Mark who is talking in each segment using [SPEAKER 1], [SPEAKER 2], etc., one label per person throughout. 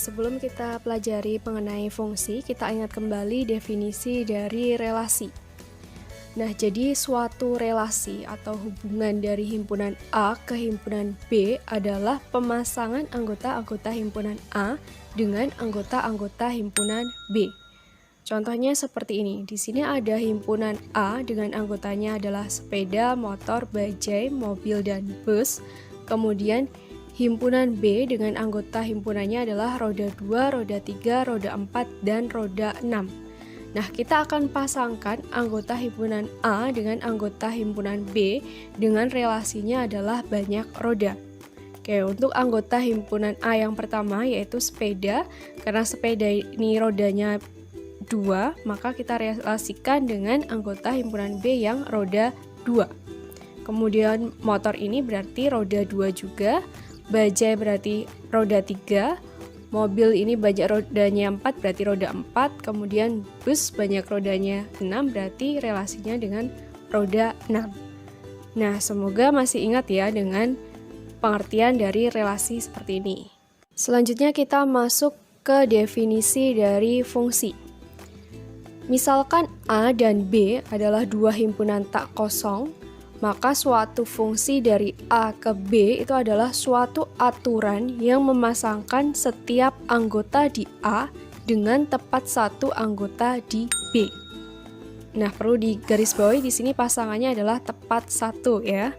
[SPEAKER 1] sebelum kita pelajari mengenai fungsi, kita ingat kembali definisi dari relasi. Nah, jadi suatu relasi atau hubungan dari himpunan A ke himpunan B adalah pemasangan anggota-anggota himpunan A dengan anggota-anggota himpunan B. Contohnya seperti ini. Di sini ada himpunan A dengan anggotanya adalah sepeda, motor, bajai, mobil, dan bus. Kemudian himpunan B dengan anggota himpunannya adalah roda 2, roda 3, roda 4, dan roda 6. Nah, kita akan pasangkan anggota himpunan A dengan anggota himpunan B dengan relasinya adalah banyak roda. Oke, untuk anggota himpunan A yang pertama yaitu sepeda, karena sepeda ini rodanya 2, maka kita relasikan dengan anggota himpunan B yang roda 2. Kemudian motor ini berarti roda 2 juga, bajai berarti roda 3, mobil ini banyak rodanya 4 berarti roda 4, kemudian bus banyak rodanya 6 berarti relasinya dengan roda 6. Nah, semoga masih ingat ya dengan pengertian dari relasi seperti ini. Selanjutnya kita masuk ke definisi dari fungsi. Misalkan A dan B adalah dua himpunan tak kosong, maka suatu fungsi dari A ke B itu adalah suatu aturan yang memasangkan setiap anggota di A dengan tepat satu anggota di B. Nah, perlu digarisbawahi di sini pasangannya adalah tepat satu ya.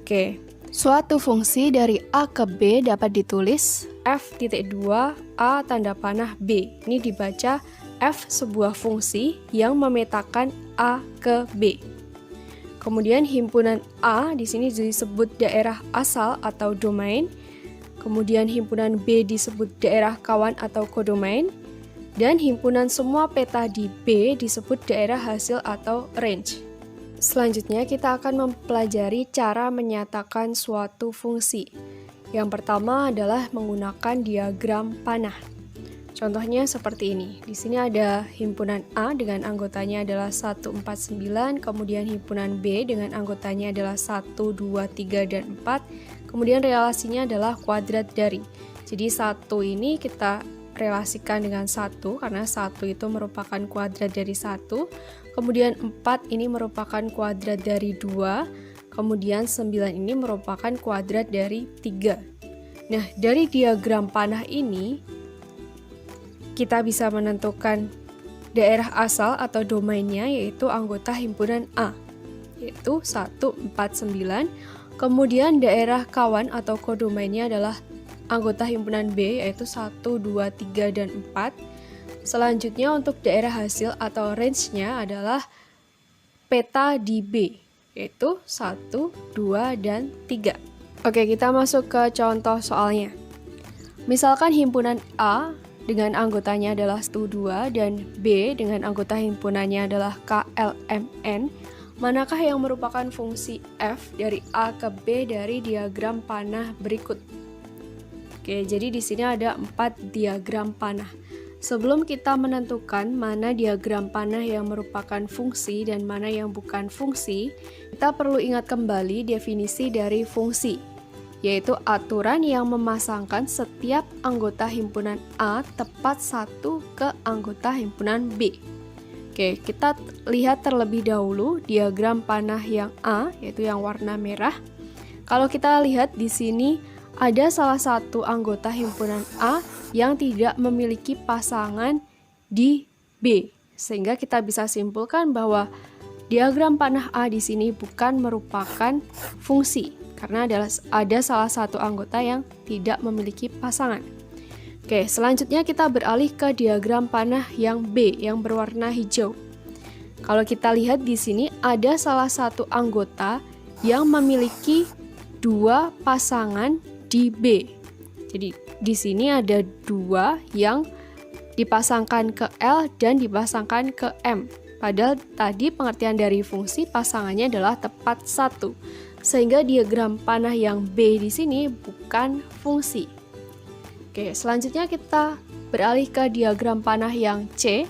[SPEAKER 1] Oke, suatu fungsi dari A ke B dapat ditulis F.2 A tanda panah B. Ini dibaca F sebuah fungsi yang memetakan A ke B. Kemudian himpunan A di sini disebut daerah asal atau domain. Kemudian himpunan B disebut daerah kawan atau kodomain. Dan himpunan semua peta di B disebut daerah hasil atau range. Selanjutnya kita akan mempelajari cara menyatakan suatu fungsi. Yang pertama adalah menggunakan diagram panah. Contohnya seperti ini. Di sini ada himpunan A dengan anggotanya adalah 149, kemudian himpunan B dengan anggotanya adalah 1, 2, 3, dan 4. Kemudian relasinya adalah kuadrat dari. Jadi 1 ini kita relasikan dengan 1 karena 1 itu merupakan kuadrat dari 1. Kemudian 4 ini merupakan kuadrat dari 2. Kemudian 9 ini merupakan kuadrat dari 3. Nah, dari diagram panah ini kita bisa menentukan daerah asal atau domainnya yaitu anggota himpunan A yaitu 149. Kemudian daerah kawan atau kodomainnya adalah anggota himpunan B yaitu 1, 2, 3, dan 4. Selanjutnya untuk daerah hasil atau range-nya adalah peta di B yaitu 1, 2, dan 3. Oke, kita masuk ke contoh soalnya. Misalkan himpunan A dengan anggotanya adalah 1, 2 dan B dengan anggota himpunannya adalah KLMN, manakah yang merupakan fungsi F dari A ke B dari diagram panah berikut? Oke, jadi di sini ada 4 diagram panah. Sebelum kita menentukan mana diagram panah yang merupakan fungsi dan mana yang bukan fungsi, kita perlu ingat kembali definisi dari fungsi, yaitu aturan yang memasangkan setiap anggota himpunan A tepat satu ke anggota himpunan B. Oke, kita lihat terlebih dahulu diagram panah yang A, yaitu yang warna merah. Kalau kita lihat di sini ada salah satu anggota himpunan A yang tidak memiliki pasangan di B, sehingga kita bisa simpulkan bahwa diagram panah A di sini bukan merupakan fungsi, karena ada salah satu anggota yang tidak memiliki pasangan. Oke, selanjutnya kita beralih ke diagram panah yang B yang berwarna hijau. Kalau kita lihat di sini ada salah satu anggota yang memiliki 2 pasangan di B. Jadi di sini ada 2 yang dipasangkan ke L dan dipasangkan ke M. Padahal tadi pengertian dari fungsi pasangannya adalah tepat 1. Sehingga diagram panah yang B di sini bukan fungsi. Oke, selanjutnya kita beralih ke diagram panah yang C.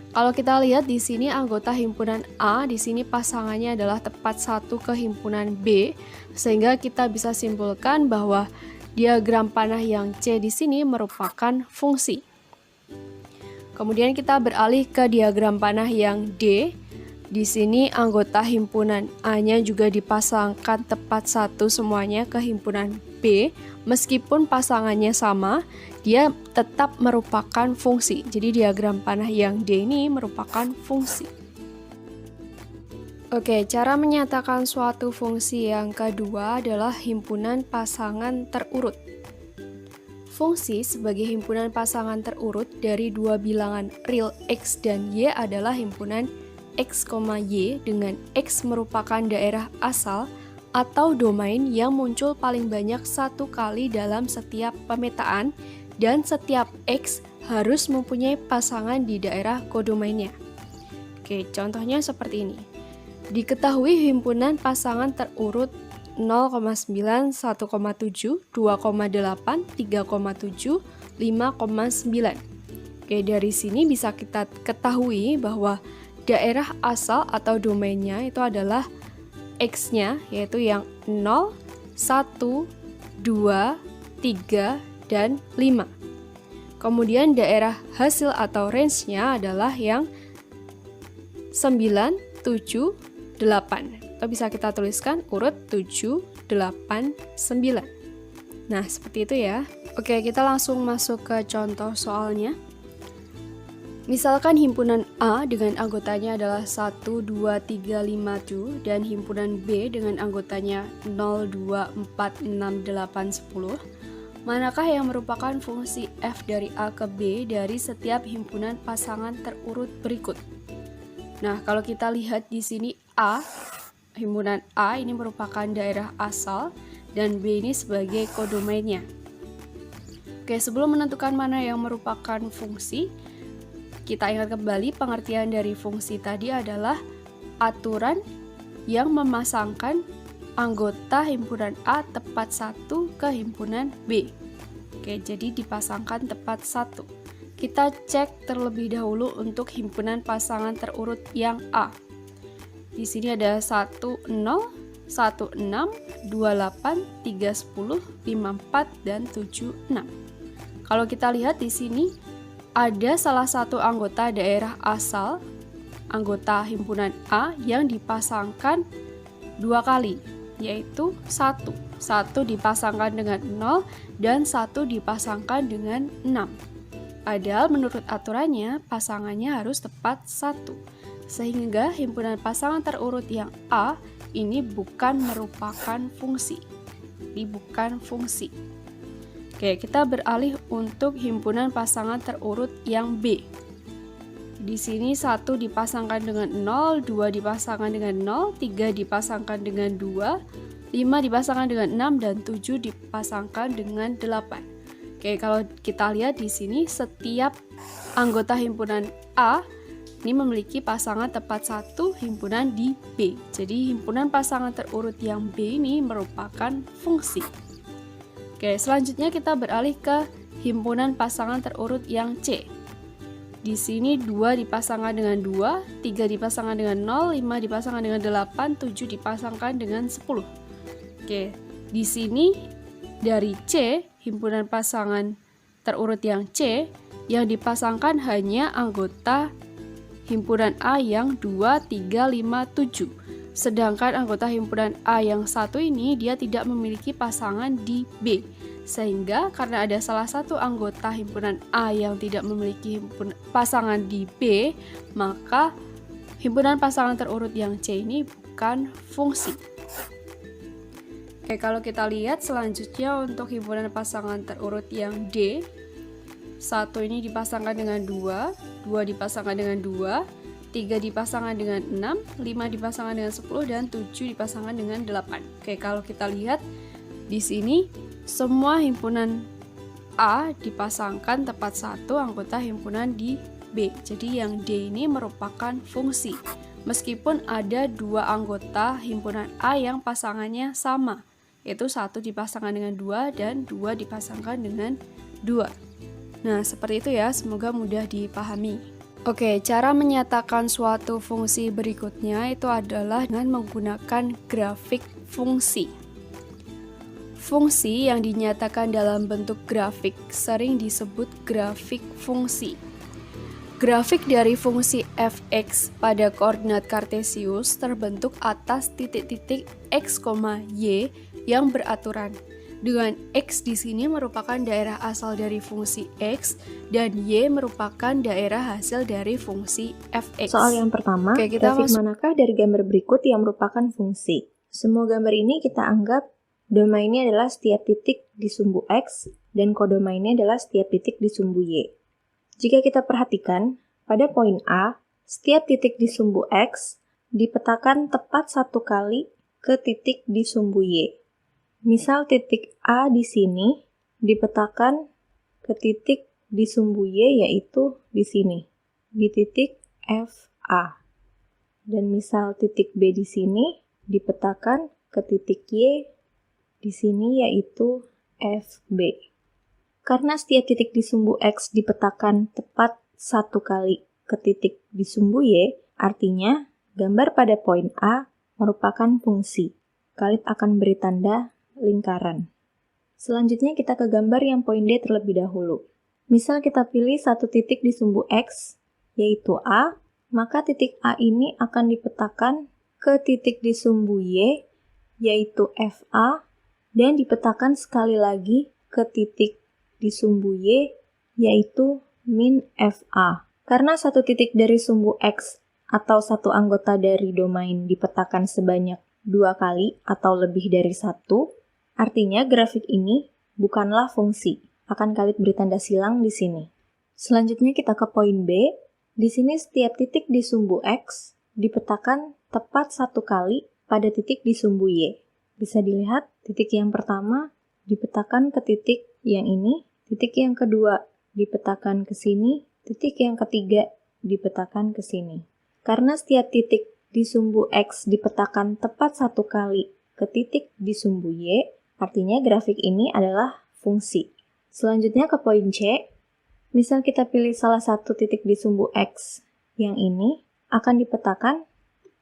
[SPEAKER 1] Kalau kita lihat di sini anggota himpunan A, di sini pasangannya adalah tepat 1 ke himpunan B, sehingga kita bisa simpulkan bahwa diagram panah yang C di sini merupakan fungsi. Kemudian kita beralih ke diagram panah yang D. Di sini anggota himpunan A-nya juga dipasangkan tepat satu semuanya ke himpunan B. Meskipun pasangannya sama, dia tetap merupakan fungsi. Jadi diagram panah yang D ini merupakan fungsi. Oke, cara menyatakan suatu fungsi yang kedua adalah himpunan pasangan terurut. Fungsi sebagai himpunan pasangan terurut dari dua bilangan real X dan Y adalah himpunan X, Y dengan X merupakan daerah asal atau domain yang muncul paling banyak satu kali dalam setiap pemetaan dan setiap X harus mempunyai pasangan di daerah kodomainnya. Oke, contohnya seperti ini. Diketahui himpunan pasangan terurut 0,9, 1,7, 2,8, 3,7, 5,9. Oke, dari sini bisa kita ketahui bahwa daerah asal atau domainnya itu adalah X-nya, yaitu yang 0, 1, 2, 3, dan 5. Kemudian daerah hasil atau range-nya adalah yang 9, 7, 8. Atau bisa kita tuliskan urut 7, 8, 9. Nah, seperti itu ya. Oke, kita langsung masuk ke contoh soalnya. Misalkan himpunan A dengan anggotanya adalah 1, 2, 3, 5, 7 dan himpunan B dengan anggotanya 0, 2, 4, 6, 8, 10. Manakah yang merupakan fungsi f dari A ke B dari setiap himpunan pasangan terurut berikut? Nah, kalau kita lihat di sini A, himpunan A ini merupakan daerah asal dan B ini sebagai kodomainnya. Oke, sebelum menentukan mana yang merupakan fungsi, kita ingat kembali pengertian dari fungsi tadi adalah aturan yang memasangkan anggota himpunan A tepat satu ke himpunan B. Oke, jadi dipasangkan tepat satu. Kita cek terlebih dahulu untuk himpunan pasangan terurut yang A. Di sini ada 1, 0, 1, 6, 2, 8, 3, 10, 5, 4, dan 7, 6. Kalau kita lihat di sini, ada salah satu anggota daerah asal, anggota himpunan A yang dipasangkan dua kali, yaitu 1. 1 dipasangkan dengan 0 dan 1 dipasangkan dengan 6. Padahal menurut aturannya, pasangannya harus tepat 1. Sehingga himpunan pasangan terurut yang A ini bukan merupakan fungsi. Ini bukan fungsi. Oke, kita beralih untuk himpunan pasangan terurut yang B. Di sini 1 dipasangkan dengan 0, 2 dipasangkan dengan 0, 3 dipasangkan dengan 2, 5 dipasangkan dengan 6, dan 7 dipasangkan dengan 8. Oke, kalau kita lihat di sini setiap anggota himpunan A ini memiliki pasangan tepat satu himpunan di B. Jadi himpunan pasangan terurut yang B ini merupakan fungsi. Oke, selanjutnya kita beralih ke himpunan pasangan terurut yang C. Di sini 2 dipasangkan dengan 2, 3 dipasangkan dengan 0, 5 dipasangkan dengan 8, 7 dipasangkan dengan 10. Oke, di sini dari C, himpunan pasangan terurut yang C, yang dipasangkan hanya anggota himpunan A yang 2, 3, 5, 7. Sedangkan anggota himpunan A yang satu ini dia tidak memiliki pasangan di B. Sehingga karena ada salah satu anggota himpunan A yang tidak memiliki pasangan di B, maka himpunan pasangan terurut yang C ini bukan fungsi. Oke, kalau kita lihat selanjutnya untuk himpunan pasangan terurut yang D, 1 ini dipasangkan dengan 2, 2 dipasangkan dengan 2, 3 dipasangkan dengan 6, 5 dipasangkan dengan 10, dan 7 dipasangkan dengan 8. Oke, kalau kita lihat di sini semua himpunan A dipasangkan tepat satu anggota himpunan di B. Jadi yang D ini merupakan fungsi. Meskipun ada dua anggota himpunan A yang pasangannya sama, yaitu 1 dipasangkan dengan 2 dan 2 dipasangkan dengan 2. Nah, seperti itu ya, semoga mudah dipahami. Oke, cara menyatakan suatu fungsi berikutnya itu adalah dengan menggunakan grafik fungsi. Fungsi yang dinyatakan dalam bentuk grafik sering disebut grafik fungsi. Grafik dari fungsi f(x) pada koordinat kartesius terbentuk atas titik-titik x, y yang beraturan. Dengan x di sini merupakan daerah asal dari fungsi x dan y merupakan daerah hasil dari fungsi f(x).
[SPEAKER 2] Soal yang pertama, grafik manakah dari gambar berikut yang merupakan fungsi? Semua gambar ini kita anggap domainnya adalah setiap titik di sumbu x dan kodomainnya adalah setiap titik di sumbu y. Jika kita perhatikan, pada poin A, setiap titik di sumbu X dipetakan tepat satu kali ke titik di sumbu Y. Misal titik A di sini dipetakan ke titik di sumbu Y, yaitu di sini, di titik FA. Dan misal titik B di sini dipetakan ke titik Y di sini, yaitu FB. Karena setiap titik di sumbu X dipetakan tepat satu kali ke titik di sumbu Y, artinya gambar pada poin A merupakan fungsi. Kalian akan beri tanda lingkaran. Selanjutnya kita ke gambar yang poin D terlebih dahulu. Misal kita pilih satu titik di sumbu X, yaitu A, maka titik A ini akan dipetakan ke titik di sumbu Y, yaitu FA, dan dipetakan sekali lagi ke titik di sumbu Y, yaitu min FA. Karena satu titik dari sumbu X atau satu anggota dari domain dipetakan sebanyak 2 kali atau lebih dari 1, artinya grafik ini bukanlah fungsi. Akan kalian beri tanda silang di sini. Selanjutnya kita ke poin B. Di sini setiap titik di sumbu X dipetakan tepat satu kali pada titik di sumbu Y. Bisa dilihat titik yang pertama dipetakan ke titik yang ini, titik yang kedua dipetakan ke sini, titik yang ketiga dipetakan ke sini. Karena setiap titik di sumbu X dipetakan tepat satu kali ke titik di sumbu Y, artinya grafik ini adalah fungsi. Selanjutnya ke poin C. Misal kita pilih salah satu titik di sumbu X yang ini, akan dipetakan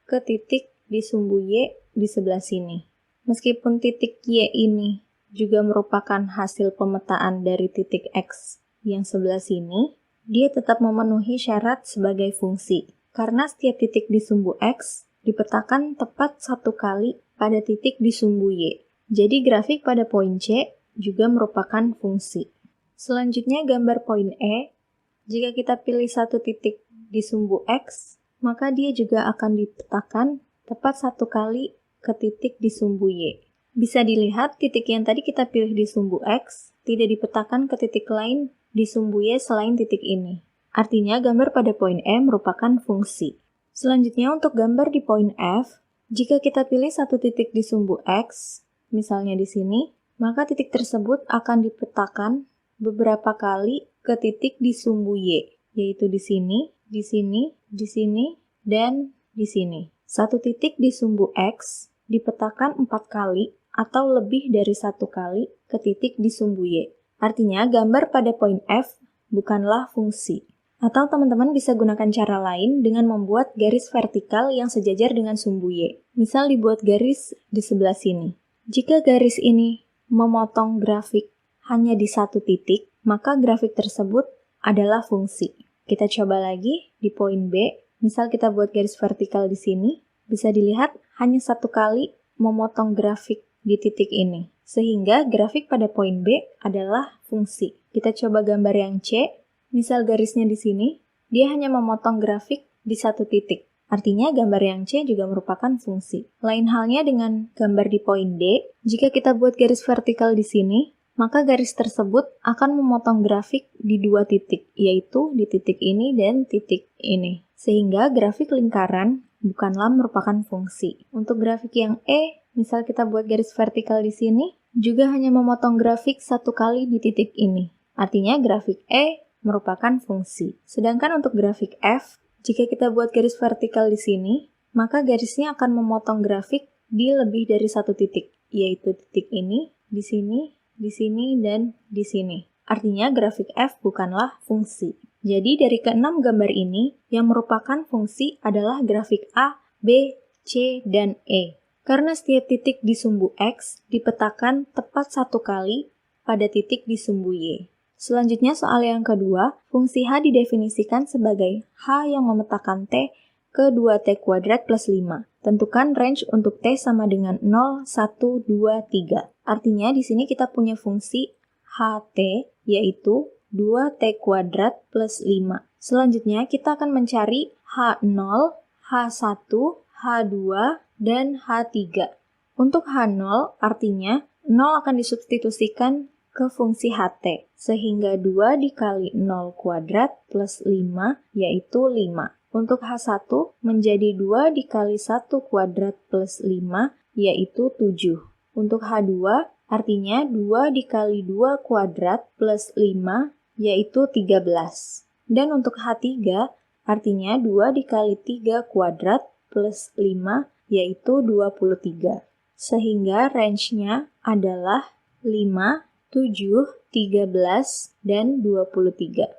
[SPEAKER 2] ke titik di sumbu Y di sebelah sini. Meskipun titik Y ini juga merupakan hasil pemetaan dari titik X yang sebelah sini, dia tetap memenuhi syarat sebagai fungsi. Karena setiap titik di sumbu X dipetakan tepat satu kali pada titik di sumbu Y. Jadi grafik pada poin C juga merupakan fungsi. Selanjutnya gambar poin E. Jika kita pilih satu titik di sumbu X, maka dia juga akan dipetakan tepat satu kali ke titik di sumbu Y. Bisa dilihat titik yang tadi kita pilih di sumbu X tidak dipetakan ke titik lain di sumbu Y selain titik ini. Artinya gambar pada poin E merupakan fungsi. Selanjutnya untuk gambar di poin F, jika kita pilih satu titik di sumbu X, misalnya di sini, maka titik tersebut akan dipetakan beberapa kali ke titik di sumbu Y, yaitu di sini, di sini, di sini, dan di sini. Satu titik di sumbu X dipetakan 4 kali atau lebih dari 1 kali ke titik di sumbu Y. Artinya, gambar pada poin F bukanlah fungsi. Atau teman-teman bisa gunakan cara lain dengan membuat garis vertikal yang sejajar dengan sumbu Y. Misal dibuat garis di sebelah sini. Jika garis ini memotong grafik hanya di satu titik, maka grafik tersebut adalah fungsi. Kita coba lagi di poin B. Misal kita buat garis vertikal di sini, bisa dilihat hanya satu kali memotong grafik di titik ini. Sehingga grafik pada poin B adalah fungsi. Kita coba gambar yang C. Misal garisnya di sini, dia hanya memotong grafik di satu titik. Artinya gambar yang C juga merupakan fungsi. Lain halnya dengan gambar di poin D. Jika kita buat garis vertikal di sini, maka garis tersebut akan memotong grafik di 2 titik, yaitu di titik ini dan titik ini. Sehingga grafik lingkaran bukanlah merupakan fungsi. Untuk grafik yang E, misal kita buat garis vertikal di sini, juga hanya memotong grafik satu kali di titik ini. Artinya grafik E merupakan fungsi. Sedangkan untuk grafik F, jika kita buat garis vertikal di sini, maka garisnya akan memotong grafik di lebih dari satu titik, yaitu titik ini, di sini, dan di sini. Artinya grafik F bukanlah fungsi. Jadi dari ke-6 gambar ini, yang merupakan fungsi adalah grafik A, B, C, dan E. Karena setiap titik di sumbu X dipetakan tepat satu kali pada titik di sumbu Y. Selanjutnya soal yang kedua, fungsi H didefinisikan sebagai H yang memetakan T ke 2T kuadrat plus 5. Tentukan range untuk T sama dengan 0, 1, 2, 3. Artinya di sini kita punya fungsi HT yaitu 2T kuadrat plus 5. Selanjutnya kita akan mencari H0, H1, H2, dan H3. Untuk H0 artinya 0 akan disubstitusikan ke fungsi HT, sehingga 2 dikali 0 kuadrat plus 5 yaitu 5. Untuk H1 menjadi 2 dikali 1 kuadrat plus 5 yaitu 7. Untuk H2 artinya 2 dikali 2 kuadrat plus 5 yaitu 13. Dan untuk H3 artinya 2 dikali 3 kuadrat plus 5 yaitu 23. Sehingga range-nya adalah 5, 7, 13, dan 23.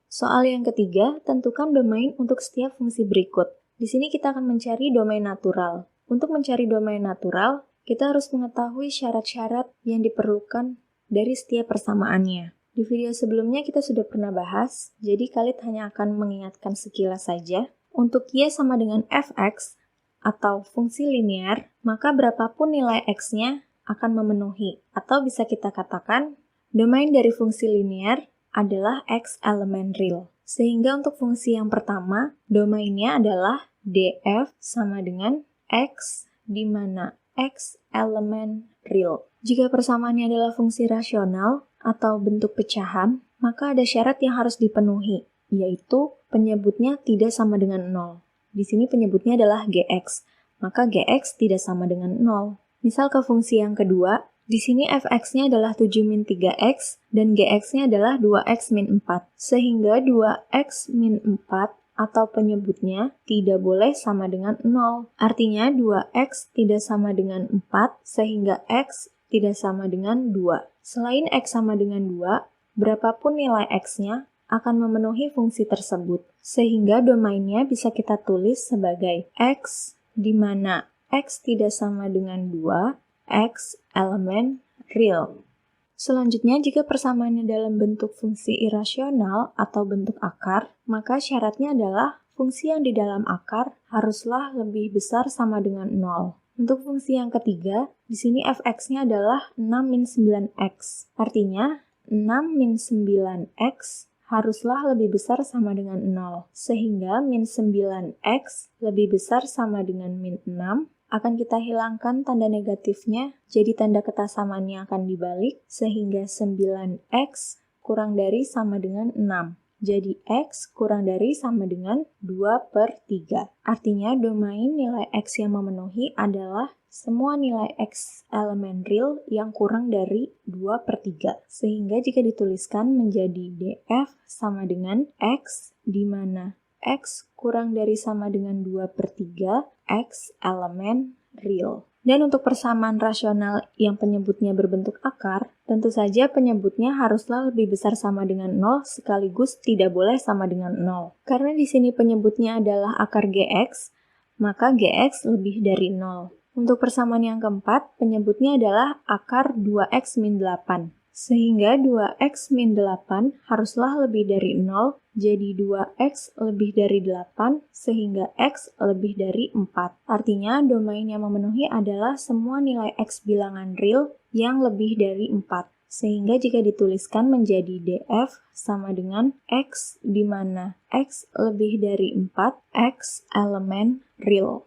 [SPEAKER 2] Soal yang ketiga, tentukan domain untuk setiap fungsi berikut. Di sini kita akan mencari domain natural. Untuk mencari domain natural, kita harus mengetahui syarat-syarat yang diperlukan dari setiap persamaannya. Di video sebelumnya kita sudah pernah bahas, jadi Khalid hanya akan mengingatkan sekilas saja. Untuk Y sama dengan fx, atau fungsi linear, maka berapapun nilai x-nya akan memenuhi. Atau bisa kita katakan, domain dari fungsi linear adalah x elemen real. Sehingga untuk fungsi yang pertama, domainnya adalah df sama dengan x, di mana x elemen real. Jika persamaannya adalah fungsi rasional atau bentuk pecahan, maka ada syarat yang harus dipenuhi, yaitu penyebutnya tidak sama dengan 0. Di sini penyebutnya adalah gx, maka gx tidak sama dengan 0. Misal ke fungsi yang kedua, di sini fx-nya adalah 7 min 3x dan gx-nya adalah 2x min 4. Sehingga 2x min 4 atau penyebutnya tidak boleh sama dengan 0. Artinya 2x tidak sama dengan 4 sehingga x tidak sama dengan 2. Selain x sama dengan 2, berapapun nilai x-nya akan memenuhi fungsi tersebut. Sehingga domainnya bisa kita tulis sebagai x, di mana x tidak sama dengan 2, x elemen real. Selanjutnya, jika persamaannya dalam bentuk fungsi irasional atau bentuk akar, maka syaratnya adalah fungsi yang di dalam akar haruslah lebih besar sama dengan 0. Untuk fungsi yang ketiga, di sini fx-nya adalah 6 min 9x. Artinya, 6 min 9x haruslah lebih besar sama dengan 0. Sehingga min 9x lebih besar sama dengan min 6. Akan kita hilangkan tanda negatifnya, jadi tanda ketasamaannya akan dibalik, sehingga 9x kurang dari sama dengan 6. Jadi x kurang dari sama dengan 2/3. Artinya domain nilai x yang memenuhi adalah semua nilai x elemen real yang kurang dari 2/3. Sehingga jika dituliskan menjadi df sama dengan x, di mana x kurang dari sama dengan 2/3, x elemen real. Dan untuk persamaan rasional yang penyebutnya berbentuk akar, tentu saja penyebutnya haruslah lebih besar sama dengan 0 sekaligus tidak boleh sama dengan 0. Karena di sini penyebutnya adalah akar gx, maka gx lebih dari 0. Untuk persamaan yang keempat, penyebutnya adalah akar 2x min 8. Sehingga 2x min 8 haruslah lebih dari 0, jadi 2x lebih dari 8, sehingga x lebih dari 4. Artinya, domain yang memenuhi adalah semua nilai x bilangan real yang lebih dari 4. Sehingga jika dituliskan menjadi df sama dengan x, di mana x lebih dari 4, x elemen real.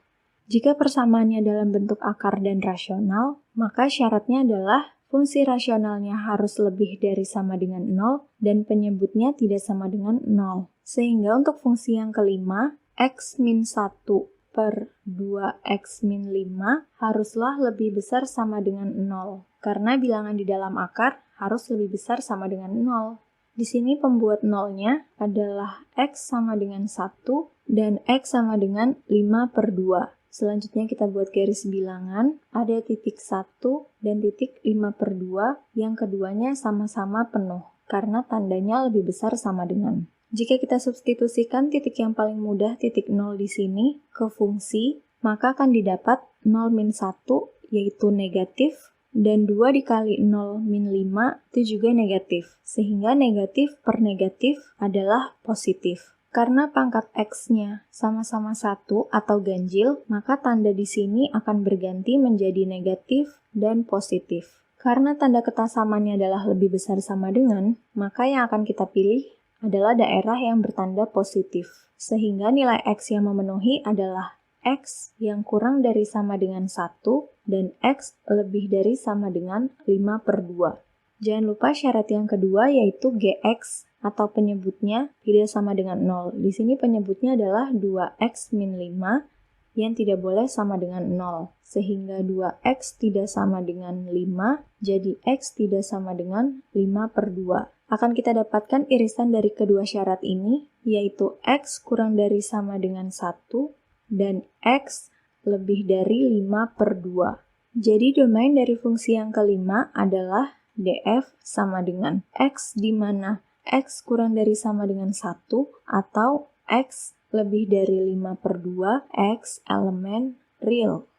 [SPEAKER 2] Jika persamaannya dalam bentuk akar dan rasional, maka syaratnya adalah fungsi rasionalnya harus lebih dari sama dengan 0 dan penyebutnya tidak sama dengan 0. Sehingga untuk fungsi yang kelima, x min 1 per 2x min 5 haruslah lebih besar sama dengan 0. Karena bilangan di dalam akar harus lebih besar sama dengan 0. Di sini pembuat nolnya adalah x sama dengan 1 dan x sama dengan 5/2. Selanjutnya kita buat garis bilangan, ada titik 1 dan titik 5/2, yang keduanya sama-sama penuh, karena tandanya lebih besar sama dengan. Jika kita substitusikan titik yang paling mudah, titik 0 di sini, ke fungsi, maka akan didapat 0 min 1 yaitu negatif, dan 2 dikali 0 min 5 itu juga negatif, sehingga negatif per negatif adalah positif. Karena pangkat X-nya sama-sama 1 atau ganjil, maka tanda di sini akan berganti menjadi negatif dan positif. Karena tanda ketasamannya adalah lebih besar sama dengan, maka yang akan kita pilih adalah daerah yang bertanda positif. Sehingga nilai X yang memenuhi adalah X yang kurang dari sama dengan 1 dan X lebih dari sama dengan 5/2. Jangan lupa syarat yang kedua yaitu GX atau penyebutnya tidak sama dengan 0. Di sini penyebutnya adalah 2X min 5 yang tidak boleh sama dengan 0. Sehingga 2X tidak sama dengan 5, jadi X tidak sama dengan 5/2. Akan kita dapatkan irisan dari kedua syarat ini, yaitu X kurang dari sama dengan 1 dan X lebih dari 5/2. Jadi domain dari fungsi yang kelima adalah df sama dengan X di mana X kurang dari sama dengan 1 atau X lebih dari 5/2 X elemen real.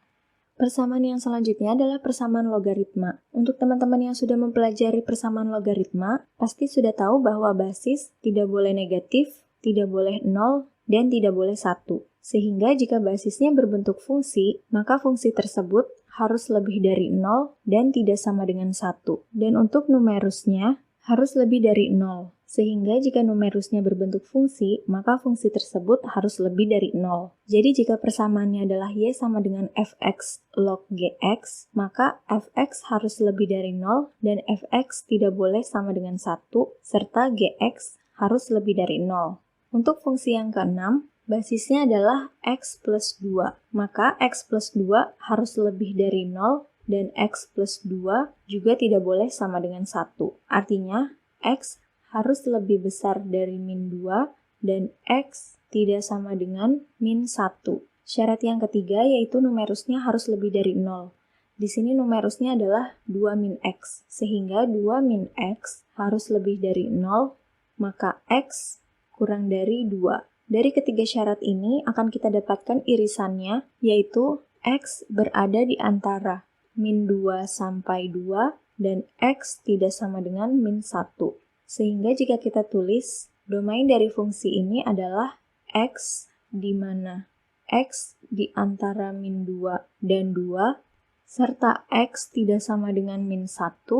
[SPEAKER 2] Persamaan yang selanjutnya adalah persamaan logaritma. Untuk teman-teman yang sudah mempelajari persamaan logaritma, pasti sudah tahu bahwa basis tidak boleh negatif, tidak boleh 0, dan tidak boleh 1. Sehingga jika basisnya berbentuk fungsi, maka fungsi tersebut harus lebih dari 0 dan tidak sama dengan 1. Dan untuk numerusnya harus lebih dari 0. Sehingga jika numerusnya berbentuk fungsi, maka fungsi tersebut harus lebih dari 0. Jadi jika persamaannya adalah y sama dengan fx log gx, maka fx harus lebih dari 0 dan fx tidak boleh sama dengan 1, serta gx harus lebih dari 0. Untuk fungsi yang keenam, basisnya adalah x plus 2, maka x plus 2 harus lebih dari 0 dan x plus 2 juga tidak boleh sama dengan 1. Artinya, x harus lebih besar dari min 2 dan X tidak sama dengan min 1. Syarat yang ketiga yaitu numerusnya harus lebih dari 0. Di sini numerusnya adalah 2 min X, sehingga 2 min X harus lebih dari 0, maka X kurang dari 2. Dari ketiga syarat ini akan kita dapatkan irisannya, yaitu X berada di antara min 2 sampai 2 dan X tidak sama dengan min 1. Sehingga jika kita tulis, domain dari fungsi ini adalah X di mana X di antara min 2 dan 2, serta X tidak sama dengan min 1,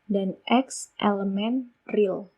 [SPEAKER 2] dan X elemen real.